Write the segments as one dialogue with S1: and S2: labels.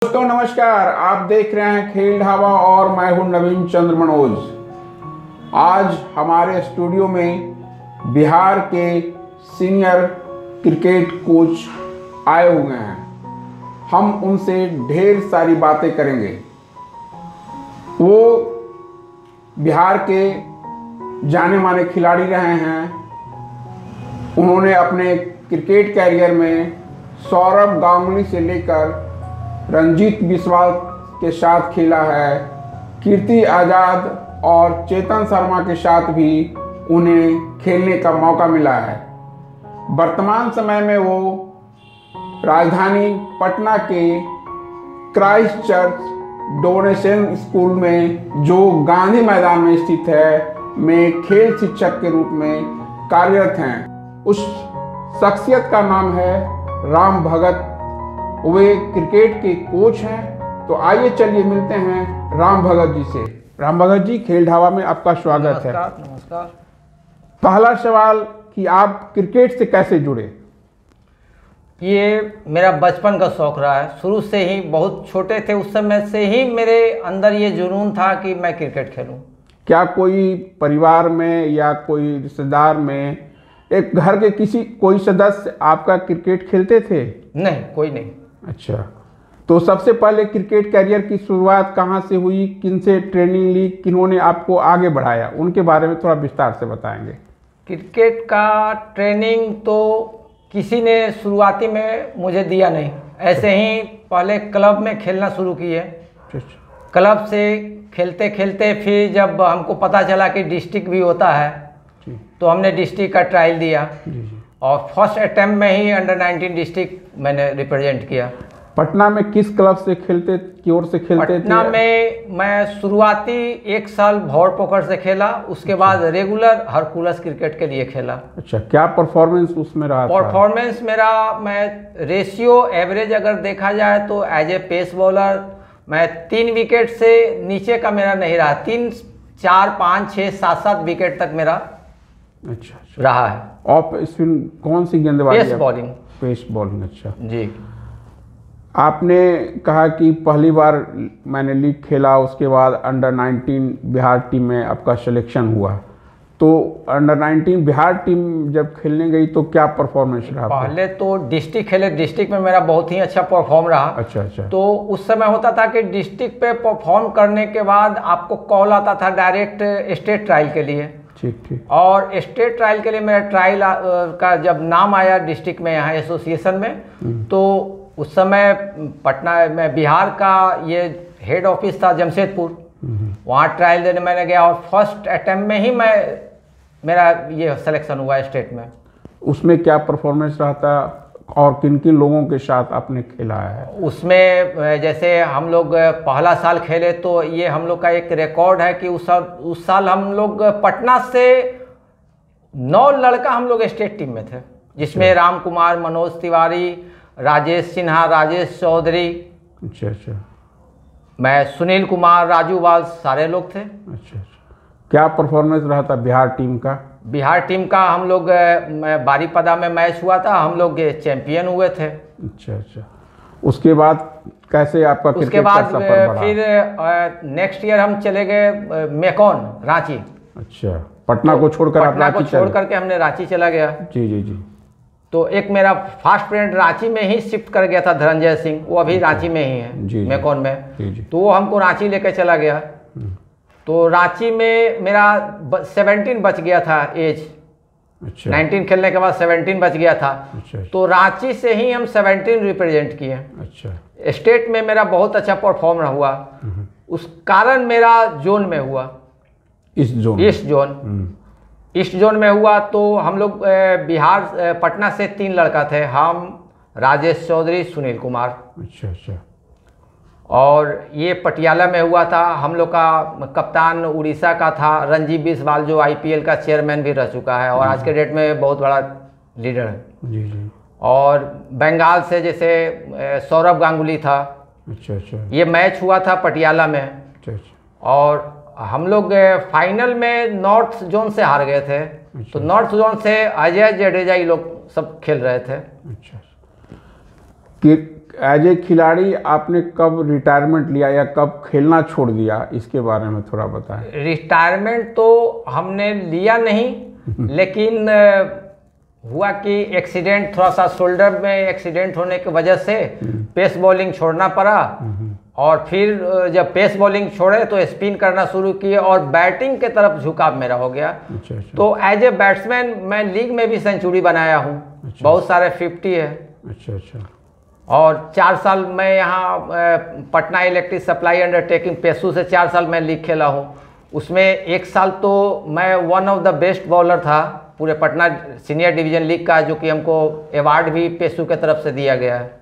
S1: दोस्तों नमस्कार, आप देख रहे हैं खेल ढाबा और मैं हूं नवीन चंद्र मनोज। आज हमारे स्टूडियो में बिहार के सीनियर क्रिकेट कोच आए हुए हैं। हम उनसे ढेर सारी बातें करेंगे। वो बिहार के जाने माने खिलाड़ी रहे हैं। उन्होंने अपने क्रिकेट कैरियर में सौरभ गांगुली से लेकर रंजीत बिस्वाल के साथ खेला है। कीर्ति आज़ाद और चेतन शर्मा के साथ भी उन्हें खेलने का मौका मिला है। वर्तमान समय में वो राजधानी पटना के क्राइस्ट चर्च डोनेशन स्कूल में, जो गांधी मैदान में स्थित है, में खेल शिक्षक के रूप में कार्यरत हैं। उस शख्सियत का नाम है राम भगत। वे क्रिकेट के कोच हैं। तो आइए चलिए मिलते हैं राम भगत जी से। राम भगत जी, खेल ढाबा में आपका स्वागत है।
S2: नमस्कार।
S1: पहला सवाल कि आप क्रिकेट से कैसे जुड़े?
S2: ये मेरा बचपन का शौक रहा है। शुरू से ही, बहुत छोटे थे उस समय से ही मेरे अंदर ये जुनून था कि मैं क्रिकेट खेलूं।
S1: क्या कोई परिवार में या कोई रिश्तेदार में, एक घर के कोई सदस्य आपका क्रिकेट खेलते थे?
S2: नहीं, कोई नहीं।
S1: अच्छा, तो सबसे पहले क्रिकेट कैरियर की शुरुआत कहाँ से हुई? किनसे ट्रेनिंग ली? किन्होंने आपको आगे बढ़ाया? उनके बारे में थोड़ा विस्तार से बताएंगे।
S2: क्रिकेट का ट्रेनिंग तो किसी ने शुरुआती में मुझे दिया नहीं। ऐसे ही पहले क्लब में खेलना शुरू किए। क्लब से खेलते खेलते फिर जब हमको पता चला कि डिस्ट्रिक्ट भी होता है, तो हमने डिस्ट्रिक्ट का ट्रायल दिया और फर्स्ट अटेम्प्ट में ही अंडर 19 डिस्ट्रिक्ट मैंने रिप्रेजेंट किया।
S1: पटना में किस क्लब से खेलते, की ओर से खेलते थे?
S2: पटना में मैं शुरुआती 1 साल भौर पोखर से खेला, उसके बाद रेगुलर हरकुलस क्रिकेट के लिए खेला।
S1: अच्छा, क्या परफॉर्मेंस उसमें रहा?
S2: परफॉर्मेंस मेरा, मैं रेशियो एवरेज अगर देखा जाए तो एज ए पेस बॉलर मैं 3 विकेट से नीचे का मेरा नहीं रहा। 3, 4, 5, 6, 7, 7 विकेट तक मेरा
S1: अच्छा
S2: रहा है।
S1: ऑफ स्पिन कौन सी गेंदबाजी?
S2: Pace bowling.
S1: पेस बॉलिंग, अच्छा
S2: जी।
S1: आपने कहा कि पहली बार मैंने लीग खेला, उसके बाद अंडर 19 बिहार टीम में आपका सिलेक्शन हुआ। तो अंडर 19 बिहार टीम जब खेलने गई तो क्या परफॉर्मेंस रहा?
S2: पहले तो डिस्ट्रिक्ट खेले, डिस्ट्रिक्ट में मेरा बहुत ही अच्छा परफॉर्म रहा।
S1: अच्छा।
S2: तो उस समय होता था कि डिस्ट्रिक्ट पे परफॉर्म करने के बाद आपको कॉल आता था डायरेक्ट स्टेट ट्रायल के लिए।
S1: ठीक। और
S2: स्टेट ट्रायल के लिए मेरा ट्रायल का जब नाम आया डिस्ट्रिक्ट में, यहाँ एसोसिएशन में, तो उस समय पटना में बिहार का ये हेड ऑफिस था जमशेदपुर, वहाँ ट्रायल देने मैंने गया और फर्स्ट अटेम्प्ट में ही मेरा ये सिलेक्शन हुआ स्टेट में।
S1: उसमें क्या परफॉर्मेंस रहा था और किन किन लोगों के साथ आपने खेला है?
S2: उसमें जैसे हम लोग पहला साल खेले तो ये हम लोग का एक रिकॉर्ड है कि उस साल हम लोग पटना से 9 लड़का हम लोग स्टेट टीम में थे, जिसमें राम कुमार, मनोज तिवारी, राजेश सिन्हा, राजेश चौधरी,
S1: अच्छा,
S2: मैं, सुनील कुमार, राजू बाल, सारे लोग थे।
S1: अच्छा। क्या परफॉर्मेंस रहा था बिहार टीम का?
S2: बिहार टीम का हम लोग बारीपदा में मैच हुआ था, हम लोग चैंपियन हुए थे।
S1: अच्छा। उसके बाद कैसे आपका
S2: उसके बाद फिर नेक्स्ट ईयर हम चले गए मेकॉन, रांची।
S1: अच्छा, पटना को छोड़कर
S2: पटना को छोड़ करके हमने रांची चला गया।
S1: जी।
S2: तो एक मेरा फास्ट फ्रेंड रांची में ही शिफ्ट कर गया था, धनंजय सिंह, वो अभी रांची में ही है, मेकॉन में। तो वो हमको रांची लेकर चला गया। तो रांची में मेरा 17 बच गया था एज।
S1: अच्छा।
S2: 19 खेलने के बाद 17 बच गया था।
S1: अच्छा।
S2: तो रांची से ही हम 17 रिप्रेजेंट किए।
S1: अच्छा।
S2: स्टेट में मेरा बहुत अच्छा परफॉर्म हुआ, उस कारण मेरा जोन में हुआ, ईस्ट जोन में हुआ। तो हम लोग बिहार पटना से 3 लड़का थे, हम, राजेश चौधरी, सुनील कुमार।
S1: अच्छा।
S2: और ये पटियाला में हुआ था। हम लोग का कप्तान उड़ीसा का था रणजीत बिस्वाल, जो IPL का चेयरमैन भी रह चुका है और आज के डेट में बहुत बड़ा लीडर है।
S1: जी।
S2: और बंगाल से जैसे सौरभ गांगुली था।
S1: अच्छा।
S2: ये मैच हुआ था पटियाला में।
S1: अच्छा।
S2: और हम लोग फाइनल में नॉर्थ जोन से हार गए थे। तो नॉर्थ जोन से अजय जडेजा ये लोग सब खेल रहे थे।
S1: अच्छा। एज ए खिलाड़ी आपने कब रिटायरमेंट लिया या कब खेलना छोड़ दिया, इसके बारे में थोड़ा बताएं।
S2: रिटायरमेंट तो हमने लिया नहीं, लेकिन हुआ कि एक्सीडेंट, थोड़ा सा शोल्डर में एक्सीडेंट होने की वजह से पेस बॉलिंग छोड़ना पड़ा। और फिर जब पेस बॉलिंग छोड़े तो स्पिन करना शुरू किए और बैटिंग के तरफ झुकाव मेरा हो गया।
S1: अच्छा।
S2: तो एज ए बैट्समैन मैं लीग में भी सेंचुरी बनाया हूँ।
S1: अच्छा।
S2: बहुत सारे 50 है।
S1: अच्छा।
S2: और 4 साल मैं यहाँ पटना इलेक्ट्रिक सप्लाई अंडरटेकिंग पेशू से 4 साल मैं लीग खेला हूँ। उसमें 1 साल तो मैं one of the best bowler था पूरे पटना सीनियर डिवीजन लीग का, जो कि हमको अवार्ड भी पेशू के तरफ से दिया गया है।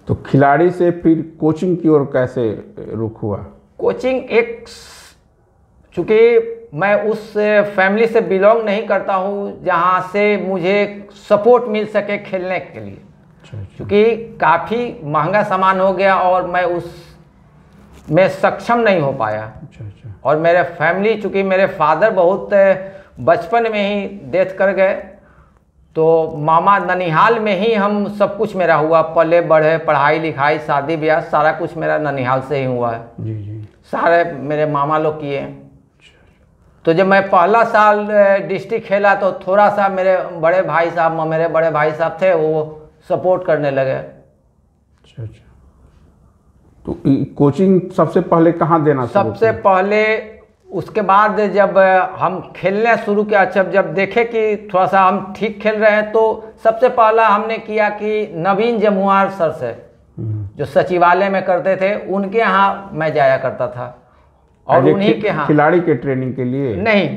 S1: तो खिलाड़ी से फिर कोचिंग की ओर कैसे रुख हुआ?
S2: कोचिंग चूँकि मैं उस फैमिली से बिलोंग नहीं करता हूँ जहाँ से मुझे सपोर्ट मिल सके खेलने के लिए, क्योंकि काफ़ी महंगा सामान हो गया और मैं उसमें सक्षम नहीं हो पाया।
S1: अच्छा।
S2: और मेरे फैमिली, चूँकि मेरे फादर बहुत बचपन में ही डेथ कर गए, तो मामा ननिहाल में ही हम सब कुछ मेरा हुआ, पले बढ़े, पढ़ाई लिखाई, शादी ब्याह, सारा कुछ मेरा ननिहाल से ही हुआ है।
S1: जी।
S2: सारे मेरे मामा लोग किए। तो जब मैं पहला साल डिस्ट्रिक्ट खेला तो थोड़ा सा मेरे बड़े भाई साहब थे, वो सपोर्ट करने लगे।
S1: अच्छा। तो कोचिंग सबसे पहले कहाँ देना?
S2: सबसे पहले उसके बाद जब हम खेलने शुरू किया, जब देखे कि थोड़ा सा हम ठीक खेल रहे हैं, तो सबसे पहला हमने किया कि नवीन जमुआर सर से, जो सचिवालय में करते थे, उनके यहाँ मैं जाया करता था। और उन्हीं के यहाँ
S1: खिलाड़ी के ट्रेनिंग के लिए
S2: नहीं,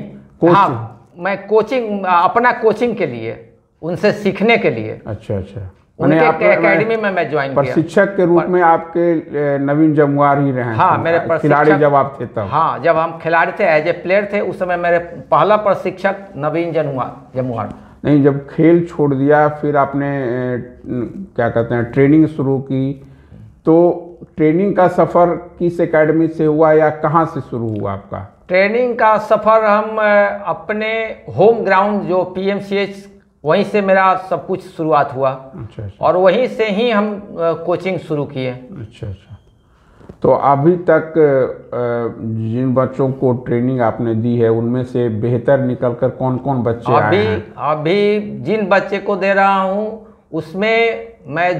S2: हाँ, मैं कोचिंग, अपना कोचिंग के लिए, उनसे सीखने के लिए।
S1: अच्छा।
S2: उनके एकेडमी में मैं ज्वाइन किया।
S1: प्रशिक्षक के रूप में आपके नवीन जमुआर ही रहे?
S2: हाँ, मेरे
S1: खिलाड़ी जब आप थे तब?
S2: हाँ, जब हम खिलाड़ी थे, एज ए प्लेयर थे, उस समय मेरे पहला प्रशिक्षक नवीन जमुआर।
S1: नहीं, जब खेल छोड़ दिया फिर आपने क्या कहते हैं ट्रेनिंग शुरू की, तो ट्रेनिंग का सफ़र किस एकेडमी से हुआ या कहाँ से शुरू हुआ आपका?
S2: ट्रेनिंग का सफ़र हम अपने होम ग्राउंड जो PMCH, वहीं से मेरा सब कुछ शुरुआत हुआ।
S1: अच्छा।
S2: और वहीं से ही हम कोचिंग शुरू किए।
S1: अच्छा। तो अभी तक जिन बच्चों को ट्रेनिंग आपने दी है, उनमें से बेहतर निकलकर कौन कौन बच्चे आए हैं?
S2: अभी जिन बच्चे को दे रहा हूँ उसमें मैं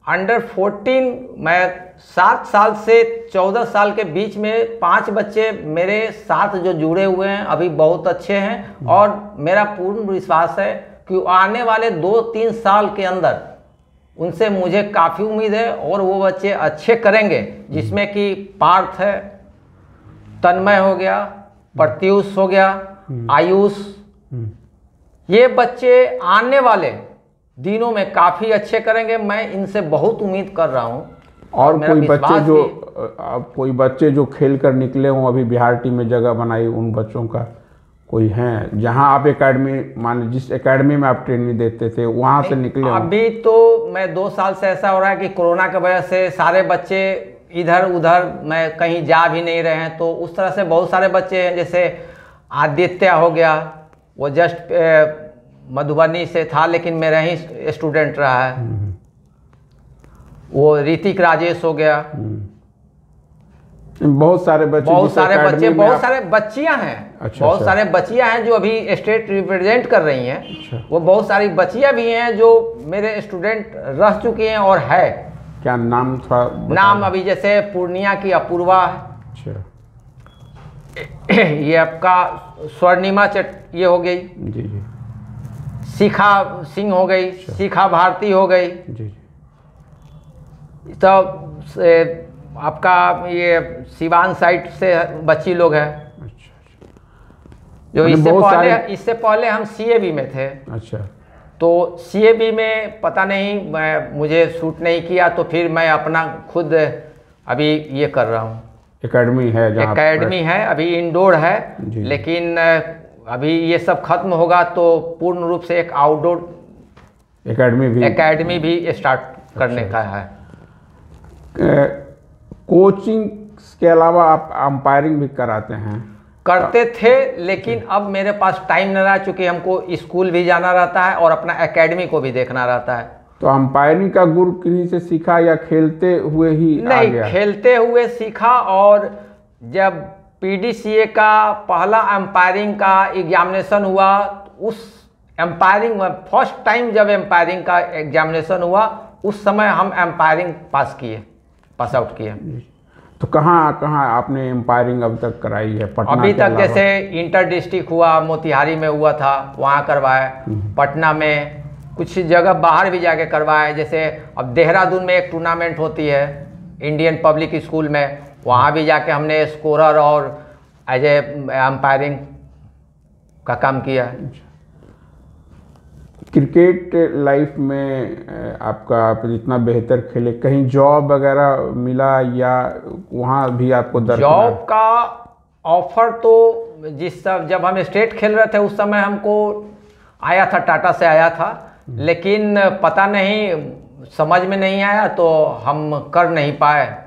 S2: अंडर 14, मैं 7 साल से 14 साल के बीच में 5 बच्चे मेरे साथ जो जुड़े हुए हैं अभी बहुत अच्छे हैं। और मेरा पूर्ण विश्वास है कि आने वाले 2-3 साल के अंदर उनसे मुझे काफ़ी उम्मीद है और वो बच्चे अच्छे करेंगे, जिसमें कि पार्थ है, तन्मय हो गया, प्रत्युष हो गया, आयुष, ये बच्चे आने वाले दिनों में काफ़ी अच्छे करेंगे। मैं इनसे बहुत उम्मीद कर रहा हूँ।
S1: और कोई बच्चे जो खेल कर निकले हों, अभी बिहार टीम में जगह बनाई, उन बच्चों का कोई हैं जहां आप एकेडमी, मान जिस एकेडमी में आप ट्रेनिंग देते थे वहां से निकले?
S2: अभी तो मैं 2 साल से ऐसा हो रहा है कि कोरोना की वजह से सारे बच्चे इधर उधर, मैं कहीं जा भी नहीं रहे हैं। तो उस तरह से बहुत सारे बच्चे हैं, जैसे आदित्य हो गया, वो जस्ट मधुबनी से था लेकिन मेरा ही स्टूडेंट रहा है। वो ऋतिक राजेश हो गया,
S1: बहुत सारे बच्चे,
S2: बहुत सारे बच्चियां हैं। बहुत सारे बच्चियां हैं जो अभी स्टेट रिप्रेजेंट कर रही हैं।
S1: अच्छा।
S2: वो बहुत सारी बच्चियां भी हैं जो मेरे स्टूडेंट रह चुकी हैं और है।
S1: क्या नाम था?
S2: नाम अभी जैसे पूर्णिया की अपूर्वा है।
S1: अच्छा।
S2: ये आपका स्वर्णिमा ये हो गई।
S1: जी।
S2: शिखा सिंह हो गई। अच्छा। शिखा भारती हो गई।
S1: जी।
S2: तो आपका ये सिवान साइड से बच्ची लोग हैं।
S1: अच्छा।
S2: जो इससे पहले हम CAB में थे।
S1: अच्छा।
S2: तो CAB में पता नहीं मुझे सूट नहीं किया, तो फिर मैं अपना खुद अभी ये कर रहा हूँ।
S1: एकेडमी है जहाँ?
S2: एकेडमी है, अभी इंडोर है। लेकिन अभी ये सब खत्म होगा तो पूर्ण रूप से एक आउटडोर एकेडमी भी स्टार्ट करने का है।
S1: कोचिंग के अलावा आप अंपायरिंग भी कराते हैं?
S2: करते थे, लेकिन अब मेरे पास टाइम नहीं रहा, चूँकि हमको स्कूल भी जाना रहता है और अपना एकेडमी को भी देखना रहता है।
S1: तो अंपायरिंग का गुर किन्हीं से सीखा या खेलते हुए ही आ
S2: नहीं,
S1: गया?
S2: खेलते हुए सीखा। और जब पीडीसीए का पहला अंपायरिंग का एग्जामिनेशन हुआ, उस एम्पायरिंग में फर्स्ट टाइम जब एम्पायरिंग का एग्जामिनेशन हुआ, उस समय हम एम्पायरिंग पास आउट किए।
S1: तो कहाँ कहाँ आपने एम्पायरिंग अब तक कराई है? पटना
S2: अभी
S1: के
S2: तक
S1: अलावा?
S2: जैसे इंटर डिस्ट्रिक्ट हुआ, मोतिहारी में हुआ था, वहाँ करवाए। पटना में कुछ जगह बाहर भी जाके करवाए। जैसे अब देहरादून में एक टूर्नामेंट होती है इंडियन पब्लिक स्कूल में, वहाँ भी जाके हमने स्कोरर और एज ए एम्पायरिंग का काम किया है।
S1: क्रिकेट लाइफ में आपका आप इतना बेहतर खेले, कहीं जॉब वगैरह मिला या वहाँ भी आपको
S2: जॉब का ऑफर तो जब हम स्टेट खेल रहे थे उस समय हमको आया था, टाटा से आया था, लेकिन पता नहीं समझ में नहीं आया तो हम कर नहीं पाए।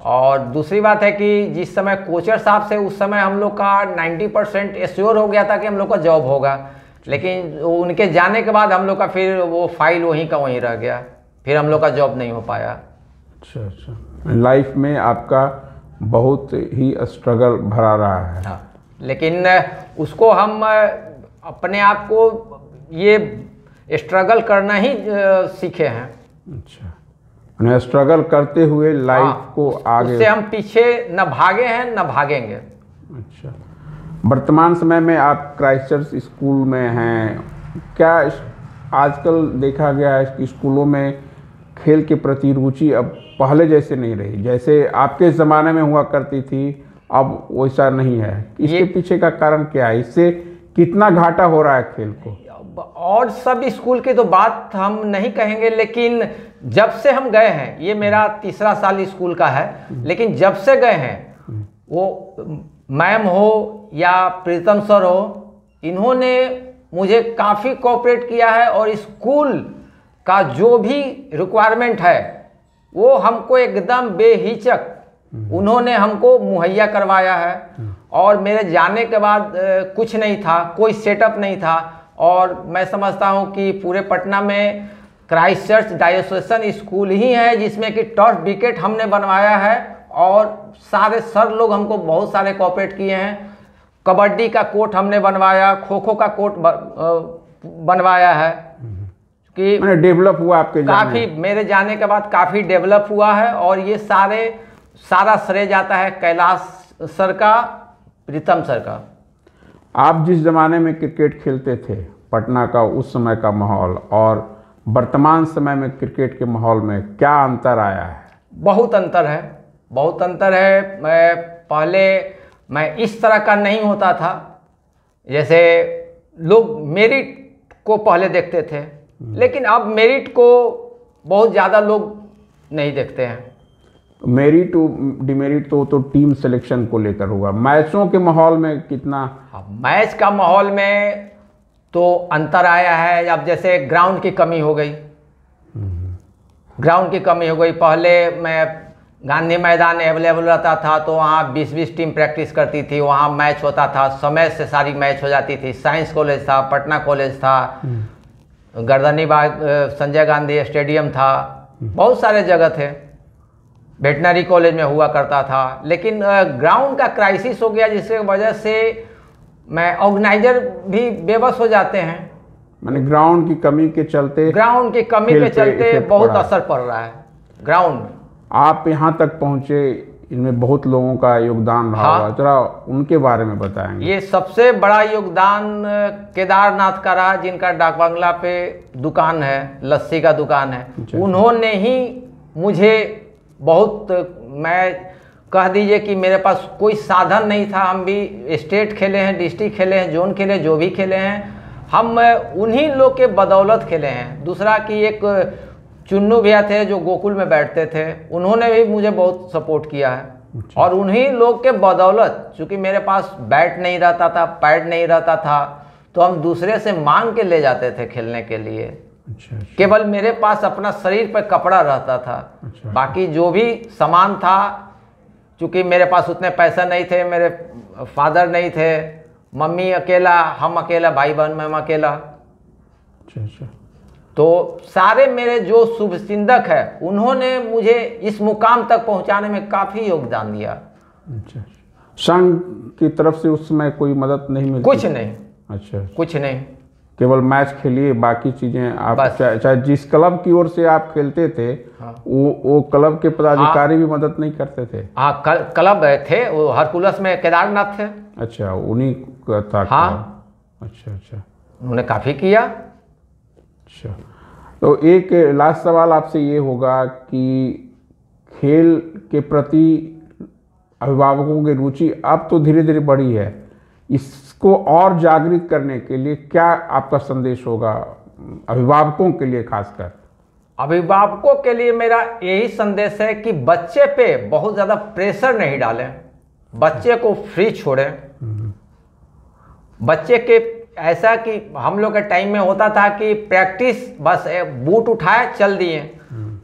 S2: और दूसरी बात है कि जिस समय कोचर साहब से उस समय हम लोग का 90% एश्योर हो गया था कि हम लोग का जॉब होगा, लेकिन उनके जाने के बाद हम लोग का फिर वो फाइल वहीं का वहीं रह गया, फिर हम लोग का जॉब नहीं हो पाया।
S1: अच्छा अच्छा, लाइफ में आपका बहुत ही स्ट्रगल भरा रहा है।
S2: हाँ, लेकिन उसको हम अपने आप को ये स्ट्रगल करना ही सीखे हैं।
S1: अच्छा, उन्हें स्ट्रगल करते हुए लाइफ को आगे,
S2: उससे हम पीछे न भागे हैं न भागेंगे।
S1: अच्छा, वर्तमान समय में आप क्राइस्टचर्च स्कूल में हैं, क्या आजकल देखा गया है कि स्कूलों में खेल के प्रति रुचि अब पहले जैसे नहीं रही, जैसे आपके ज़माने में हुआ करती थी, अब वैसा नहीं है? इसके पीछे का कारण क्या है? इससे कितना घाटा हो रहा है खेल को?
S2: और सब स्कूल की तो बात हम नहीं कहेंगे, लेकिन जब से हम गए हैं, ये मेरा तीसरा साल स्कूल का है, लेकिन जब से गए हैं, वो मैम हो या प्रीतम सर हो, इन्होंने मुझे काफ़ी कोऑपरेट किया है और स्कूल का जो भी रिक्वायरमेंट है वो हमको एकदम बेहिचक उन्होंने हमको मुहैया करवाया है। और मेरे जाने के बाद कुछ नहीं था, कोई सेटअप नहीं था, और मैं समझता हूं कि पूरे पटना में क्राइस्टचर्च डायोसेसन स्कूल ही है जिसमें कि टर्फ विकेट हमने बनवाया है, और सारे सर लोग हमको बहुत सारे कोऑपरेट किए हैं। कबड्डी का कोर्ट हमने बनवाया, खो खो का कोर्ट बनवाया है, कि
S1: डेवलप हुआ आपके
S2: काफ़ी मेरे जाने के बाद काफ़ी डेवलप हुआ है। और ये सारा श्रेय जाता है कैलाश सर का, प्रीतम सर का।
S1: आप जिस ज़माने में क्रिकेट खेलते थे, पटना का उस समय का माहौल और वर्तमान समय में क्रिकेट के माहौल में क्या अंतर आया है?
S2: बहुत अंतर है, बहुत अंतर है। पहले मैं इस तरह का नहीं होता था, जैसे लोग मेरिट को पहले देखते थे, लेकिन अब मेरिट को बहुत ज़्यादा लोग नहीं देखते हैं।
S1: मेरिट डिमेरिट तो टीम सिलेक्शन को लेकर होगा। मैचों के माहौल में कितना?
S2: मैच का माहौल में तो अंतर आया है। अब जैसे ग्राउंड की कमी हो गई, ग्राउंड की कमी हो गई। पहले मैं गांधी मैदान अवेलेबल रहता था तो वहाँ 20-20 टीम प्रैक्टिस करती थी, वहाँ मैच होता था, समय से सारी मैच हो जाती थी। साइंस कॉलेज था, पटना कॉलेज था, गर्दनी बाग संजय गांधी स्टेडियम था, बहुत सारे जगह थे, वेटनरी कॉलेज में हुआ करता था। लेकिन ग्राउंड का क्राइसिस हो गया, जिसकी वजह से मैं ऑर्गेनाइजर भी बेबस हो जाते हैं।
S1: माने ग्राउंड की कमी के चलते,
S2: बहुत असर पड़ रहा है ग्राउंड।
S1: आप यहाँ तक पहुँचे, इनमें बहुत लोगों का योगदान रहा होगा, जरा उनके बारे में बताएंगे।
S2: ये सबसे बड़ा योगदान केदारनाथ का रहा, जिनका डाक बंगला पे दुकान है, लस्सी का दुकान है। उन्होंने ही मुझे बहुत, मैं कह दीजिए कि मेरे पास कोई साधन नहीं था। हम भी स्टेट खेले हैं, डिस्ट्रिक्ट खेले हैं, जोन खेले, जो भी खेले हैं, हम उन्हीं लोग के बदौलत खेले हैं। दूसरा कि एक चुन्नू भैया थे जो गोकुल में बैठते थे, उन्होंने भी मुझे बहुत सपोर्ट किया है। और उन्हीं लोग के बदौलत, चूँकि मेरे पास बैट नहीं रहता था, पैड नहीं रहता था, तो हम दूसरे से मांग के ले जाते थे खेलने के लिए। केवल मेरे पास अपना शरीर पर कपड़ा रहता था, बाकी जो भी सामान था, चूँकि मेरे पास उतने पैसा नहीं थे, मेरे फादर नहीं थे, मम्मी अकेला, हम अकेला, भाई बहन में हम अकेला।
S1: अच्छा।
S2: तो सारे मेरे जो शुभचिंतक है उन्होंने मुझे इस मुकाम तक पहुंचाने में काफ़ी योगदान दिया।
S1: अच्छा, संघ की तरफ से उस समय कोई मदद नहीं मिली?
S2: कुछ नहीं।
S1: अच्छा,
S2: कुछ नहीं,
S1: केवल मैच खेलिए, बाकी चीज़ें आप चाहे जिस क्लब की ओर से आप खेलते थे, हाँ, वो क्लब के पदाधिकारी भी मदद नहीं करते थे?
S2: हाँ, क्लब थे, वो हरकुलस में केदारनाथ थे।
S1: अच्छा, उन्हीं का था?
S2: हाँ।
S1: अच्छा अच्छा,
S2: उन्होंने काफ़ी किया।
S1: अच्छा, तो एक लास्ट सवाल आपसे ये होगा कि खेल के प्रति अभिभावकों की रुचि अब तो धीरे धीरे बढ़ी है, इसको और जागृत करने के लिए क्या आपका संदेश होगा अभिभावकों के लिए? खासकर
S2: अभिभावकों के लिए मेरा यही संदेश है कि बच्चे पे बहुत ज़्यादा प्रेशर नहीं डालें, बच्चे को फ्री छोड़ें। बच्चे के ऐसा कि हम लोग के टाइम में होता था कि प्रैक्टिस बस बूट उठाए चल दिए,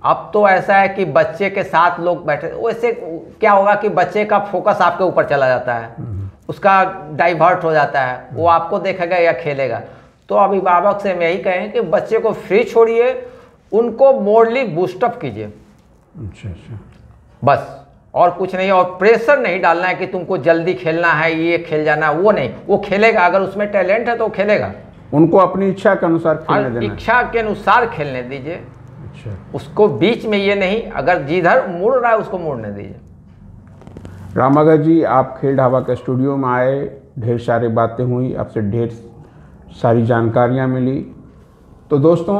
S2: अब तो ऐसा है कि बच्चे के साथ लोग बैठे, वैसे क्या होगा कि बच्चे का फोकस आपके ऊपर चला जाता है, उसका डाइवर्ट हो जाता है, वो आपको देखेगा या खेलेगा। तो अभिभावक से मैं यही कहें कि बच्चे को फ्री छोड़िए, उनको मोरली बूस्टअप कीजिए।
S1: अच्छा अच्छा,
S2: बस और कुछ नहीं। और प्रेशर नहीं डालना है कि तुमको जल्दी खेलना है, ये खेल जाना, वो नहीं, वो खेलेगा, अगर उसमें टैलेंट है तो खेलेगा।
S1: उनको अपनी इच्छा के अनुसार खेलने देना,
S2: इच्छा के अनुसार खेलने दीजिए।
S1: अच्छा,
S2: उसको बीच में ये नहीं, अगर जिधर मुड़ रहा है उसको मुड़ने दीजिए।
S1: रामागढ़ जी, आप खेल ढाबा के स्टूडियो में आए, ढेर सारी बातें हुई, आपसे ढेर सारी जानकारियाँ मिली। तो दोस्तों,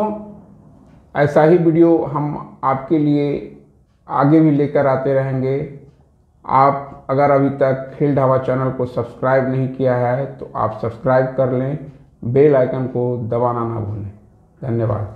S1: ऐसा ही वीडियो हम आपके लिए आगे भी लेकर आते रहेंगे। आप अगर अभी तक खेल ढाबा चैनल को सब्सक्राइब नहीं किया है तो आप सब्सक्राइब कर लें, बेल आइकन को दबाना ना भूलें। धन्यवाद।